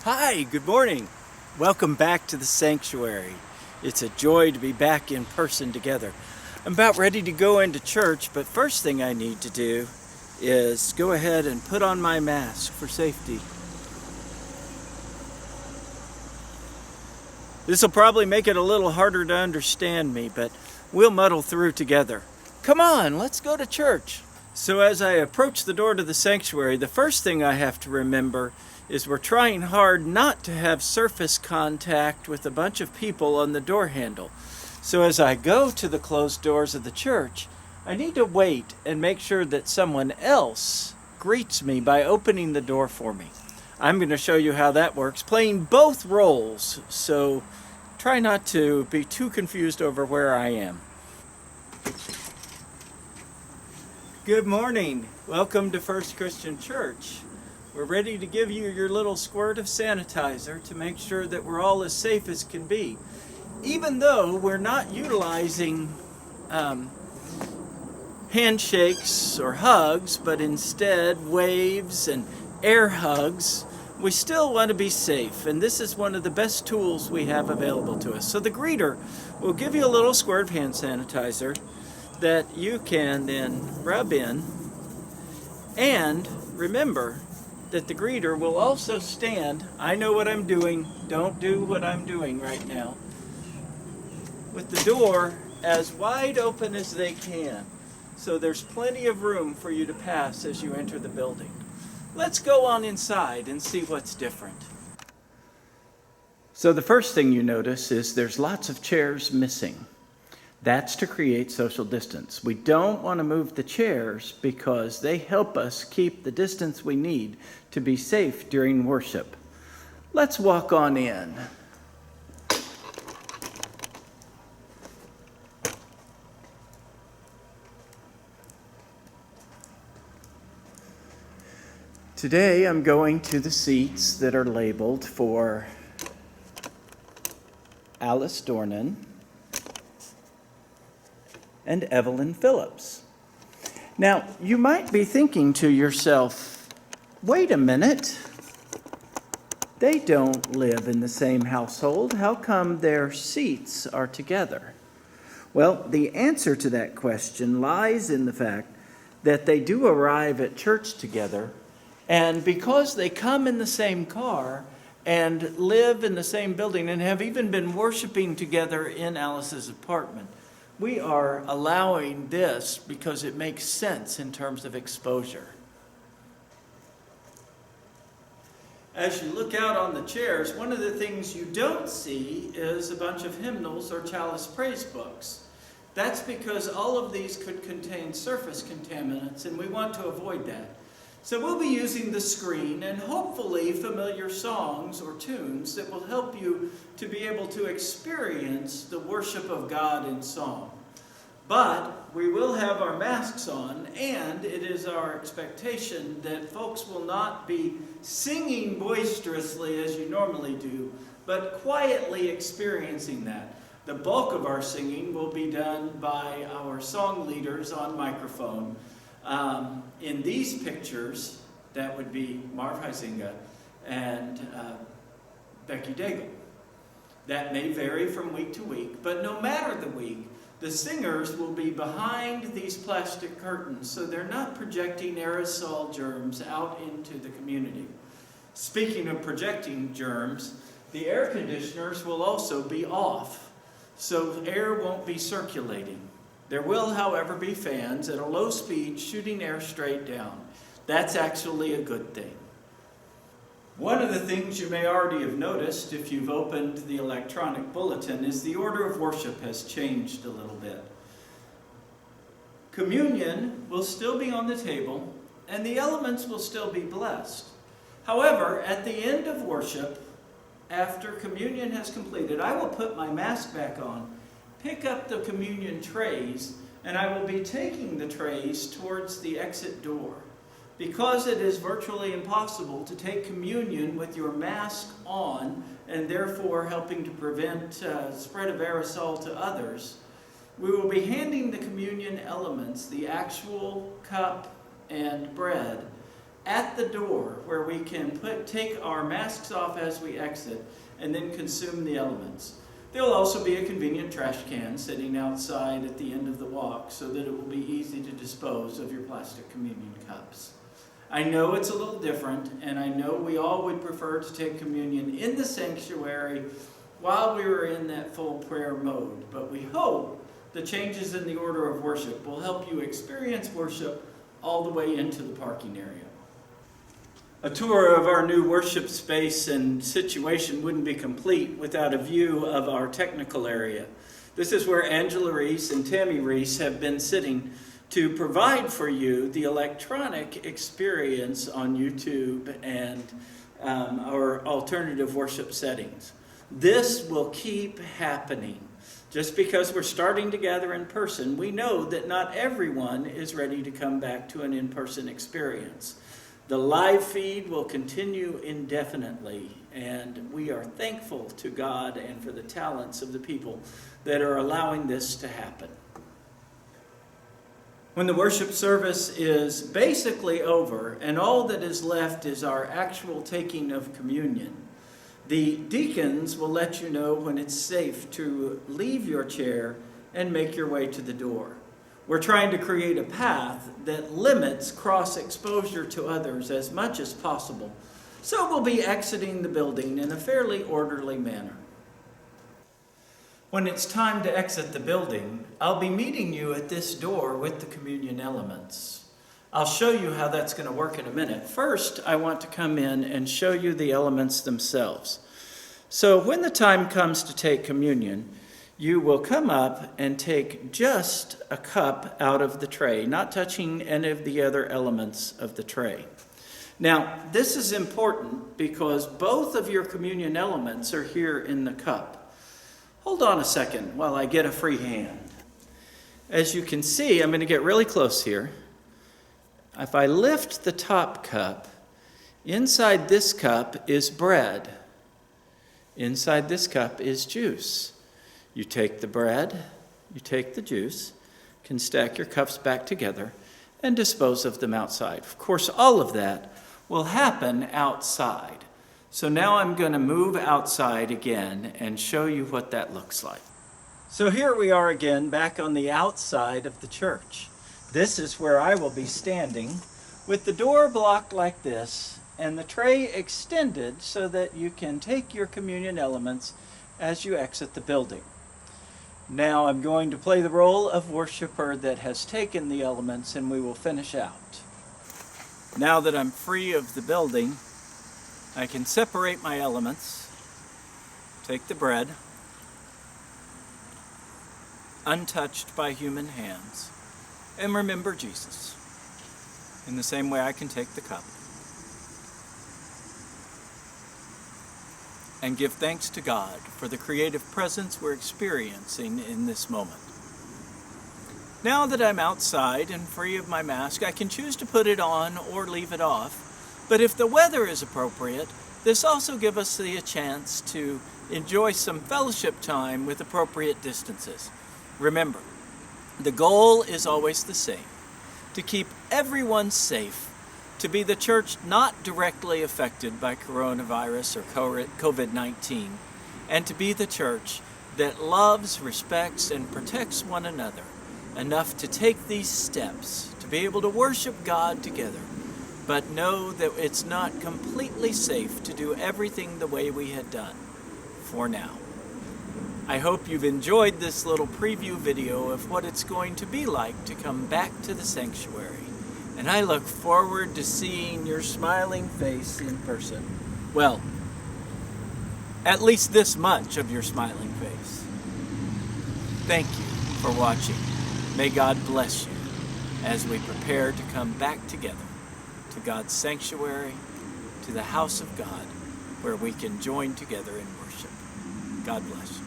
Hi, good morning. Welcome back to the sanctuary. It's a joy to be back in person together. I'm about ready to go into church, but first thing I need to do is go ahead and put on my mask for safety. This will probably make it a little harder to understand me, but we'll muddle through together. Come on, let's go to church. So as I approach the door to the sanctuary, the first thing I have to remember is we're trying hard not to have surface contact with a bunch of people on the door handle. So as I go to the closed doors of the church, I need to wait and make sure that someone else greets me by opening the door for me. I'm going to show you how that works, playing both roles, so try not to be too confused over where I am. Good morning. Welcome to First Christian Church. We're ready to give you your little squirt of sanitizer to make sure that we're all as safe as can be. Even though we're not utilizing handshakes or hugs, but instead waves and air hugs, we still want to be safe. And this is one of the best tools we have available to us. So the greeter will give you a little squirt of hand sanitizer that you can then rub in. And remember that the greeter will also stand, I know what I'm doing, don't do what I'm doing right now, with the door as wide open as they can. So there's plenty of room for you to pass as you enter the building. Let's go on inside and see what's different. So the first thing you notice is there's lots of chairs missing. That's to create social distance. We don't want to move the chairs because they help us keep the distance we need to be safe during worship. Let's walk on in. Today I'm going to the seats that are labeled for Alice Dornan and Evelyn Phillips. Now, you might be thinking to yourself, wait a minute, they don't live in the same household. How come their seats are together? Well, the answer to that question lies in the fact that they do arrive at church together, and because they come in the same car and live in the same building and have even been worshiping together in Alice's apartment, we are allowing this because it makes sense in terms of exposure. As you look out on the chairs, one of the things you don't see is a bunch of hymnals or chalice praise books. That's because all of these could contain surface contaminants, and we want to avoid that. So we'll be using the screen and hopefully familiar songs or tunes that will help you to be able to experience the worship of God in song. But we will have our masks on, and it is our expectation that folks will not be singing boisterously as you normally do, but quietly experiencing that. The bulk of our singing will be done by our song leaders on microphone. In these pictures, that would be Marv Huizinga and Becky Daigle. That may vary from week to week, but no matter the week, the singers will be behind these plastic curtains, so they're not projecting aerosol germs out into the community. Speaking of projecting germs, the air conditioners will also be off, so air won't be circulating. There will, however, be fans at a low speed shooting air straight down. That's actually a good thing. One of the things you may already have noticed if you've opened the electronic bulletin is the order of worship has changed a little bit. Communion will still be on the table, and the elements will still be blessed. However, at the end of worship, after communion has completed, I will put my mask back on, pick up the communion trays, and I will be taking the trays towards the exit door. Because it is virtually impossible to take communion with your mask on and therefore helping to prevent spread of aerosol to others, we will be handing the communion elements, the actual cup and bread, at the door where we can take our masks off as we exit and then consume the elements. There will also be a convenient trash can sitting outside at the end of the walk so that it will be easy to dispose of your plastic communion cups. I know it's a little different, and I know we all would prefer to take communion in the sanctuary while we were in that full prayer mode, but we hope the changes in the order of worship will help you experience worship all the way into the parking area. A tour of our new worship space and situation wouldn't be complete without a view of our technical area. This is where Angela Reese and Tammy Reese have been sitting to provide for you the electronic experience on YouTube and our alternative worship settings. This will keep happening. Just because we're starting to gather in person, we know that not everyone is ready to come back to an in-person experience. The live feed will continue indefinitely, and we are thankful to God and for the talents of the people that are allowing this to happen. When the worship service is basically over and all that is left is our actual taking of communion, the deacons will let you know when it's safe to leave your chair and make your way to the door. We're trying to create a path that limits cross-exposure to others as much as possible, so we'll be exiting the building in a fairly orderly manner. When it's time to exit the building, I'll be meeting you at this door with the communion elements. I'll show you how that's going to work in a minute. First, I want to come in and show you the elements themselves. So when the time comes to take communion, you will come up and take just a cup out of the tray, not touching any of the other elements of the tray. Now, this is important because both of your communion elements are here in the cup. Hold on a second while I get a free hand. As you can see, I'm going to get really close here. If I lift the top cup, inside this cup is bread. Inside this cup is juice. You take the bread, you take the juice, can stack your cups back together and dispose of them outside. Of course, all of that will happen outside. So now I'm going to move outside again and show you what that looks like. So here we are again back on the outside of the church. This is where I will be standing with the door blocked like this and the tray extended so that you can take your communion elements as you exit the building. Now I'm going to play the role of worshiper that has taken the elements, and we will finish out. Now that I'm free of the building, I can separate my elements, take the bread, untouched by human hands, and remember Jesus. In the same way I can take the cup and give thanks to God for the creative presence we're experiencing in this moment. Now that I'm outside and free of my mask, I can choose to put it on or leave it off. But if the weather is appropriate, this also gives us a chance to enjoy some fellowship time with appropriate distances. Remember, the goal is always the same: to keep everyone safe, to be the church not directly affected by coronavirus or COVID-19, and to be the church that loves, respects, and protects one another enough to take these steps to be able to worship God together, but know that it's not completely safe to do everything the way we had done for now. I hope you've enjoyed this little preview video of what it's going to be like to come back to the sanctuary. And I look forward to seeing your smiling face in person. Well, at least this much of your smiling face. Thank you for watching. May God bless you as we prepare to come back together to God's sanctuary, to the house of God, where we can join together in worship. God bless you.